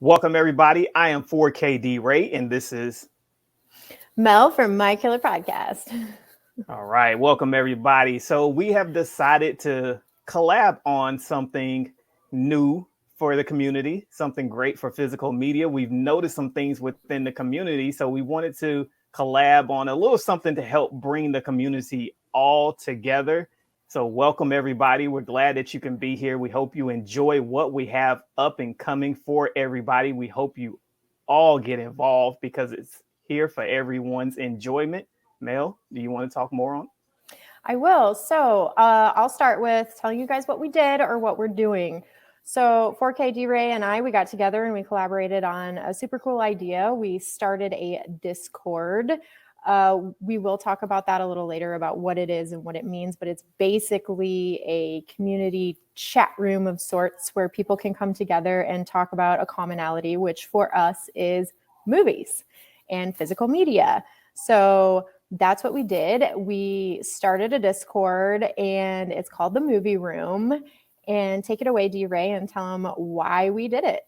Welcome, everybody. I am 4KD Ray, and this is Mel from My Killer Podcast. all right. Welcome, everybody. So, we have decided to collab on something new for the community, something great for physical media. We've noticed some things within the community, so we wanted to collab on a little something to help bring the community all together. So, welcome, everybody. We're glad that you can be here. We hope you enjoy what we have up and coming for everybody. We hope you all get involved because it's here for everyone's enjoyment. Mel, do you want to talk more on? I will. So I'll start with telling you guys what we did or what we're doing. So 4K Ray and I, we got together and we collaborated on a super cool idea. We started a Discord. We will talk about that a little later about what it is and what it means, but it's basically a community chat room of sorts where people can come together and talk about a commonality, which for us is movies and physical media. So that's what we did. We started a Discord and it's called the Movie Room. And take it away, D Ray, and tell them why we did it.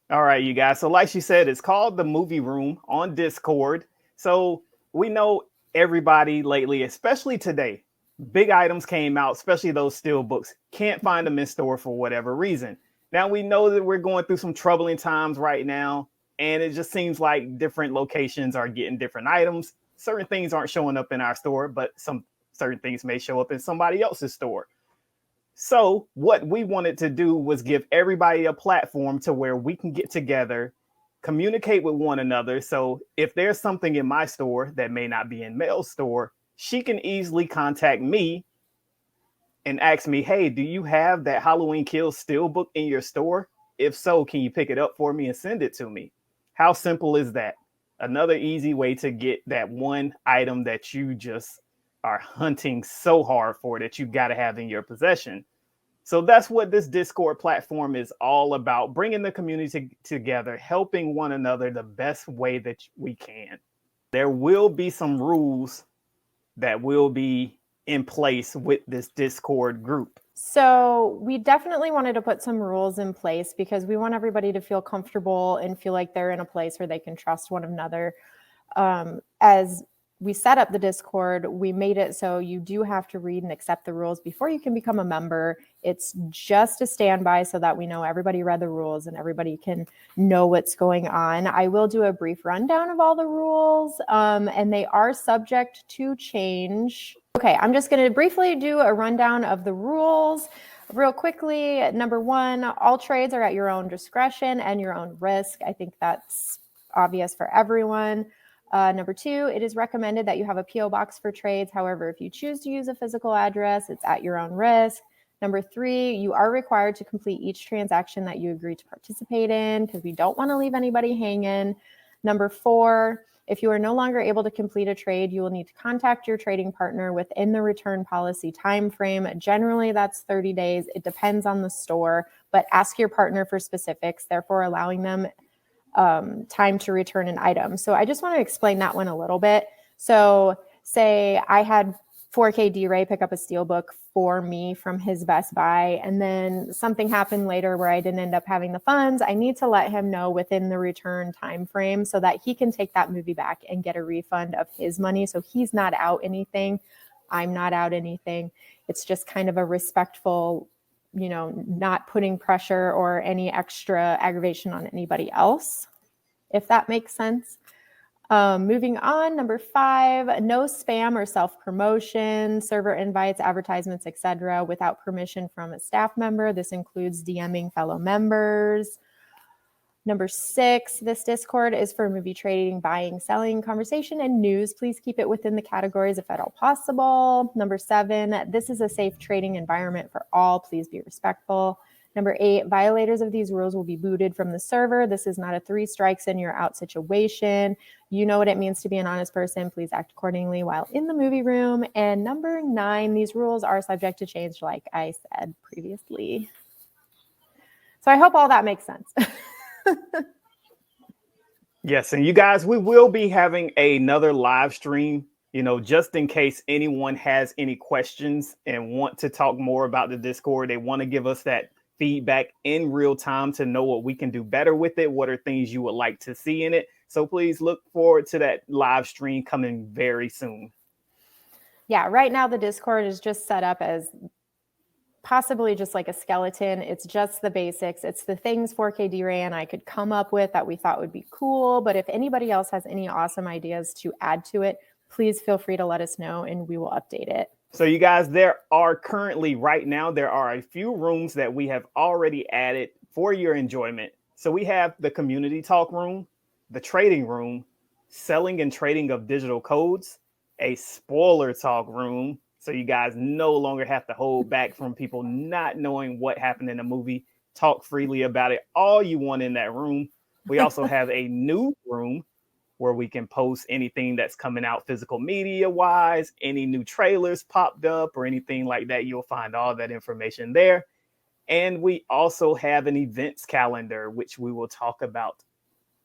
All right, you guys. So like she said, it's called the Movie Room on Discord. So we know everybody lately, especially today, big items came out, especially those steel books. Can't find them in store for whatever reason. Now we know that we're going through some troubling times right now. And it just seems like different locations are getting different items. Certain things aren't showing up in our store, but some certain things may show up in somebody else's store. So what we wanted to do was give everybody a platform to where we can get together, communicate with one another. So if there's something in my store that may not be in Mel's store, she can easily contact me and ask me, hey, do you have that Halloween Kills steelbook in your store? If so, can you pick it up for me and send it to me? How simple is that? Another easy way to get that one item that you just are hunting so hard for that you got to have in your possession. So that's what this Discord platform is all about, bringing the community together, helping one another the best way that we can. There will be some rules that will be in place with this Discord group. So we definitely wanted to put some rules in place because we want everybody to feel comfortable and feel like they're in a place where they can trust one another. As we set up the Discord, we made it so you do have to read and accept the rules before you can become a member. It's just a standby so that we know everybody read the rules and everybody can know what's going on. I will do a brief rundown of all the rules, and they are subject to change. Okay, I'm just going to briefly do a rundown of the rules. Real quickly, number one, all trades are at your own discretion and your own risk. I think that's obvious for everyone. Number two, it is recommended that you have a P.O. box for trades. However, if you choose to use a physical address, it's at your own risk. Number three, you are required to complete each transaction that you agree to participate in because we don't want to leave anybody hanging. Number four, if you are no longer able to complete a trade, you will need to contact your trading partner within the return policy time frame. Generally, that's 30 days. It depends on the store, but ask your partner for specifics, therefore allowing them time to return an item. So I just want to explain that one a little bit. So say I had 4K Ray pick up a steelbook for me from his Best Buy, and then something happened later where I didn't end up having the funds. I need to let him know within the return time frame so that he can take that movie back and get a refund of his money. So he's not out anything. I'm not out anything. It's just kind of a respectful, not putting pressure or any extra aggravation on anybody else, if that makes sense. Moving on, number five, no spam or self-promotion, server invites, advertisements, etc., without permission from a staff member. This includes DMing fellow members. Number six, this Discord is for movie trading, buying, selling, conversation, and news. Please keep it within the categories if at all possible. Number seven, this is a safe trading environment for all. Please be respectful. Number eight, violators of these rules will be booted from the server. This is not a 3 strikes and you're out situation. You know what it means to be an honest person. Please act accordingly while in the movie room. And number 9, these rules are subject to change, like I said previously. So I hope all that makes sense. Yes, and you guys, we will be having another live stream, just in case anyone has any questions and want to talk more about the Discord. They want to give us that feedback in real time to know what we can do better with it. What are things you would like to see in it? So please look forward to that live stream coming very soon. Yeah, right now the Discord is just set up as possibly just like a skeleton. It's just the basics. It's the things 4K D-Ray and I could come up with that we thought would be cool. But if anybody else has any awesome ideas to add to it, please feel free to let us know and we will update it. So you guys, there are currently right now, there are a few rooms that we have already added for your enjoyment. So we have the community talk room, the trading room, selling and trading of digital codes, a spoiler talk room. So you guys no longer have to hold back from people not knowing what happened in the movie. Talk freely about it, all you want in that room. We also have a new room where we can post anything that's coming out physical media wise, any new trailers popped up or anything like that. You'll find all that information there. And we also have an events calendar, which we will talk about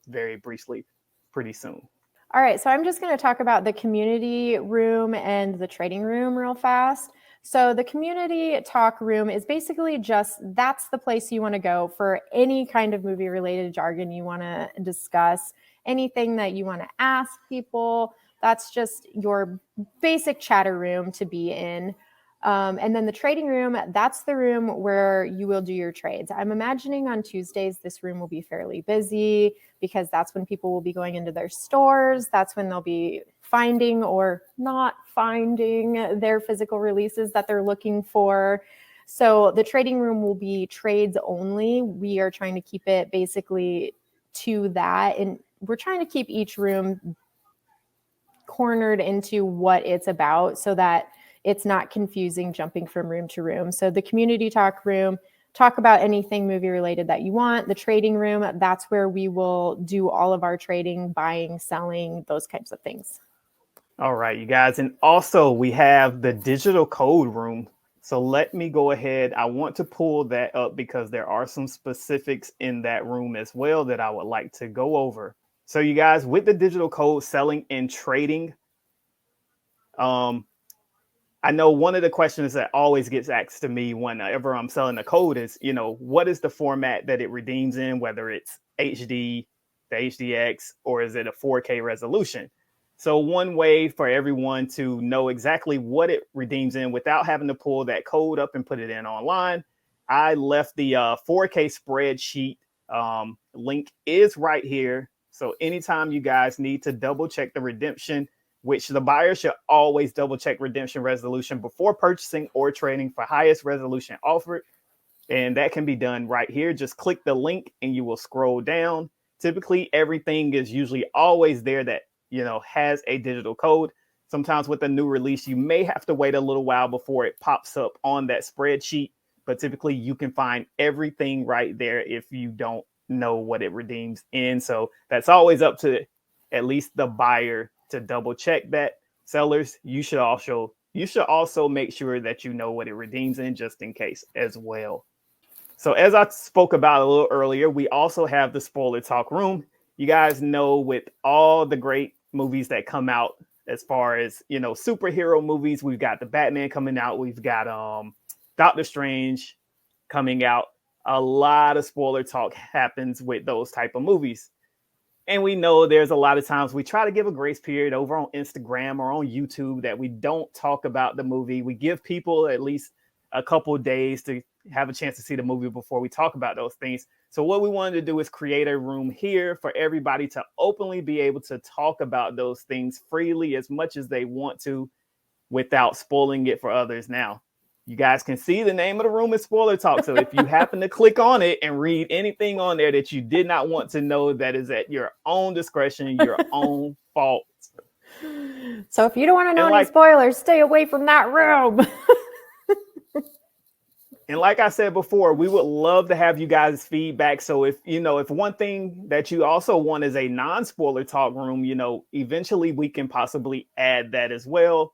very briefly pretty soon. All right, so I'm just going to talk about the community room and the trading room real fast. So the community talk room is basically just, that's the place you want to go for any kind of movie related jargon you want to discuss, anything that you want to ask people. That's just your basic chatter room to be in. And then the trading room, that's the room where you will do your trades. I'm imagining on Tuesdays, this room will be fairly busy because that's when people will be going into their stores. That's when they'll be finding or not finding their physical releases that they're looking for. So the trading room will be trades only. We are trying to keep it basically to that. And we're trying to keep each room cornered into what it's about so that it's not confusing jumping from room to room. So the community talk room, talk about anything movie related that you want. The trading room, that's where we will do all of our trading, buying, selling, those types of things. All right, you guys. And also we have the digital code room. So let me go ahead. I want to pull that up because there are some specifics in that room as well that I would like to go over. So you guys, with the digital code selling and trading, I know one of the questions that always gets asked to me whenever I'm selling a code is, what is the format that it redeems in, whether it's HD, the HDX, or is it a 4K resolution? So one way for everyone to know exactly what it redeems in without having to pull that code up and put it in online, I left the 4K spreadsheet link is right here. So anytime you guys need to double check the redemption, which the buyer should always double check redemption resolution before purchasing or trading for highest resolution offered. And that can be done right here. Just click the link and you will scroll down. Typically, everything is usually always there that, has a digital code. Sometimes with a new release, you may have to wait a little while before it pops up on that spreadsheet. But typically, you can find everything right there if you don't know what it redeems in. So that's always up to at least the buyer to double check that. Sellers, you should also make sure that you know what it redeems in just in case as well. So as I spoke about a little earlier, we also have the spoiler talk room. You guys know with all the great movies that come out as far as, superhero movies, we've got the Batman coming out. We've got Doctor Strange coming out. A lot of spoiler talk happens with those type of movies. And we know there's a lot of times we try to give a grace period over on Instagram or on YouTube that we don't talk about the movie. We give people at least a couple of days to have a chance to see the movie before we talk about those things. So what we wanted to do is create a room here for everybody to openly be able to talk about those things freely as much as they want to without spoiling it for others. Now, you guys can see the name of the room is Spoiler Talk. So if you happen to click on it and read anything on there that you did not want to know, that is at your own discretion, your own fault. So if you don't want to know any spoilers, stay away from that room. And like I said before, we would love to have you guys' feedback. So if one thing that you also want is a non-spoiler talk room, eventually we can possibly add that as well.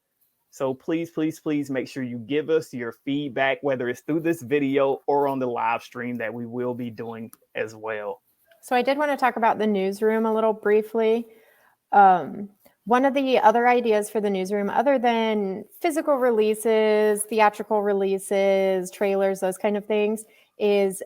So please, please, please make sure you give us your feedback, whether it's through this video or on the live stream that we will be doing as well. So I did want to talk about the newsroom a little briefly. One of the other ideas for the newsroom, other than physical releases, theatrical releases, trailers, those kind of things, is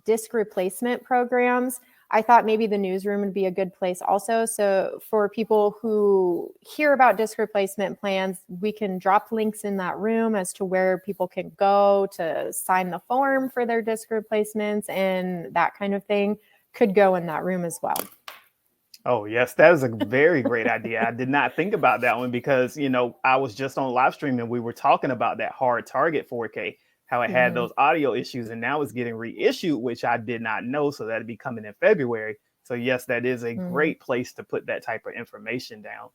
disc replacement programs. I thought maybe the newsroom would be a good place also. So for people who hear about disc replacement plans, we can drop links in that room as to where people can go to sign the form for their disc replacements, and that kind of thing could go in that room as well. Oh, yes, that is a very great idea. I did not think about that one because, I was just on live stream and we were talking about that hard target 4K, how it had those audio issues, and now it's getting reissued, which I did not know. So that'll be coming in February. So yes, that is a great place to put that type of information down.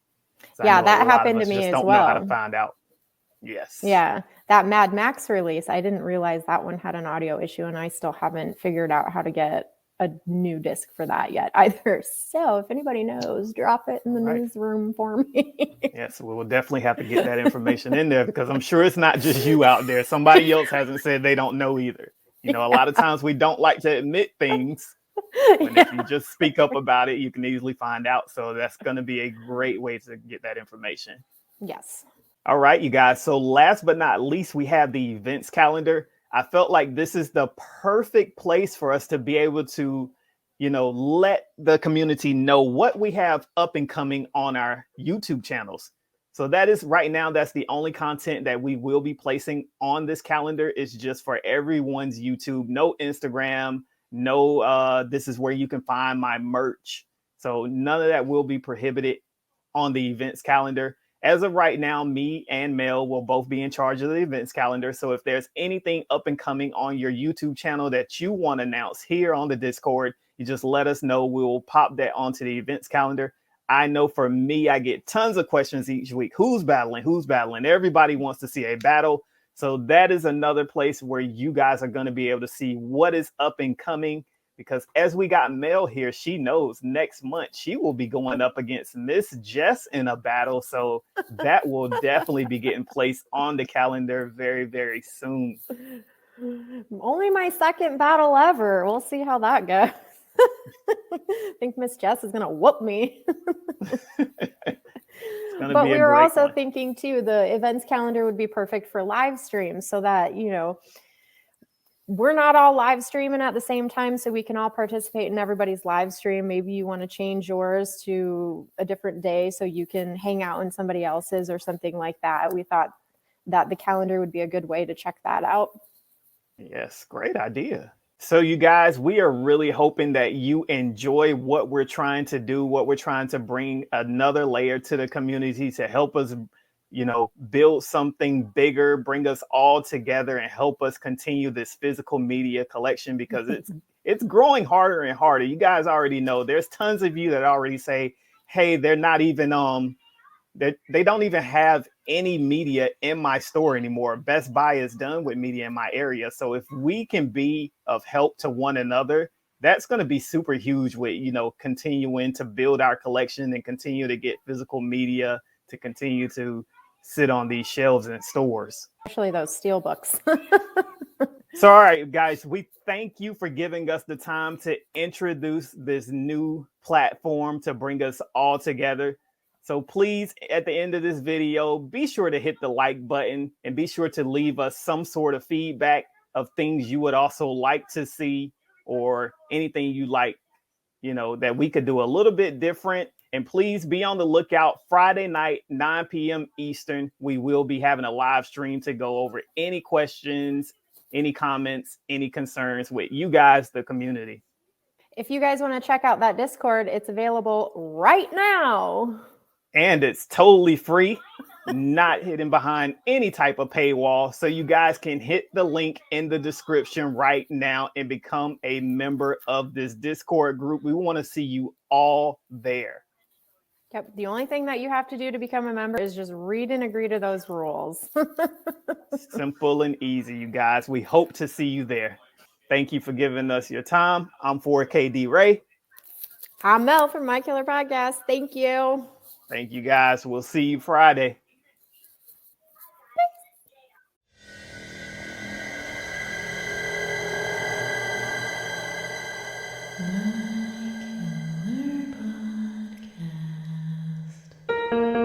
So yeah, that happened to me as well. Don't know how to find out. Yes. Yeah, that Mad Max release, I didn't realize that one had an audio issue, and I still haven't figured out how to get a new disc for that yet either. So if anybody knows, drop it in the newsroom for me. Yes, we will definitely have to get that information in there because I'm sure it's not just you out there. Somebody else hasn't said they don't know either. A lot of times we don't like to admit things. But if you just speak up about it, you can easily find out. So that's going to be a great way to get that information. Yes. All right, you guys. So last but not least, we have the events calendar. I felt like this is the perfect place for us to be able to, let the community know what we have up and coming on our YouTube channels. So that is right now, that's the only content that we will be placing on this calendar. Is just for everyone's YouTube, no Instagram, no, this is where you can find my merch. So none of that will be prohibited on the events calendar. As of right now, me and Mel will both be in charge of the events calendar. So if there's anything up and coming on your YouTube channel that you want to announce here on the Discord, you just let us know. We will pop that onto the events calendar. I know for me, I get tons of questions each week. Who's battling? Who's battling? Everybody wants to see a battle. So that is another place where you guys are going to be able to see what is up and coming. Because as we got Mel here, she knows next month she will be going up against Miss Jess in a battle. So that will definitely be getting placed on the calendar very, very soon. Only my second battle ever. We'll see how that goes. I think Miss Jess is going to whoop me. But we were also thinking too, the events calendar would be perfect for live streams so that, we're not all live streaming at the same time, so we can all participate in everybody's live stream. Maybe you want to change yours to a different day so you can hang out in somebody else's or something like that. We thought that the calendar would be a good way to check that out. Yes, great idea. So you guys, we are really hoping that you enjoy what we're trying to do, what we're trying to bring another layer to the community to help us build something bigger, bring us all together and help us continue this physical media collection because it's growing harder and harder. You guys already know there's tons of you that already say, hey, they're not even, they don't even have any media in my store anymore. Best Buy is done with media in my area. So if we can be of help to one another, that's going to be super huge with, continuing to build our collection and continue to get physical media to continue to sit on these shelves in stores. Especially those steel books. So, all right, guys, we thank you for giving us the time to introduce this new platform to bring us all together. So please, at the end of this video, be sure to hit the like button and be sure to leave us some sort of feedback of things you would also like to see or anything you like, that we could do a little bit different. And please be on the lookout Friday night, 9 p.m. Eastern. We will be having a live stream to go over any questions, any comments, any concerns with you guys, the community. If you guys want to check out that Discord, it's available right now. And it's totally free, not hidden behind any type of paywall. So you guys can hit the link in the description right now and become a member of this Discord group. We want to see you all there. Yep. The only thing that you have to do to become a member is just read and agree to those rules. Simple and easy, you guys. We hope to see you there. Thank you for giving us your time. I'm 4K D Ray. I'm Mel from My Killer Podcast. Thank you. Thank you, guys. We'll see you Friday. My Killer Podcast.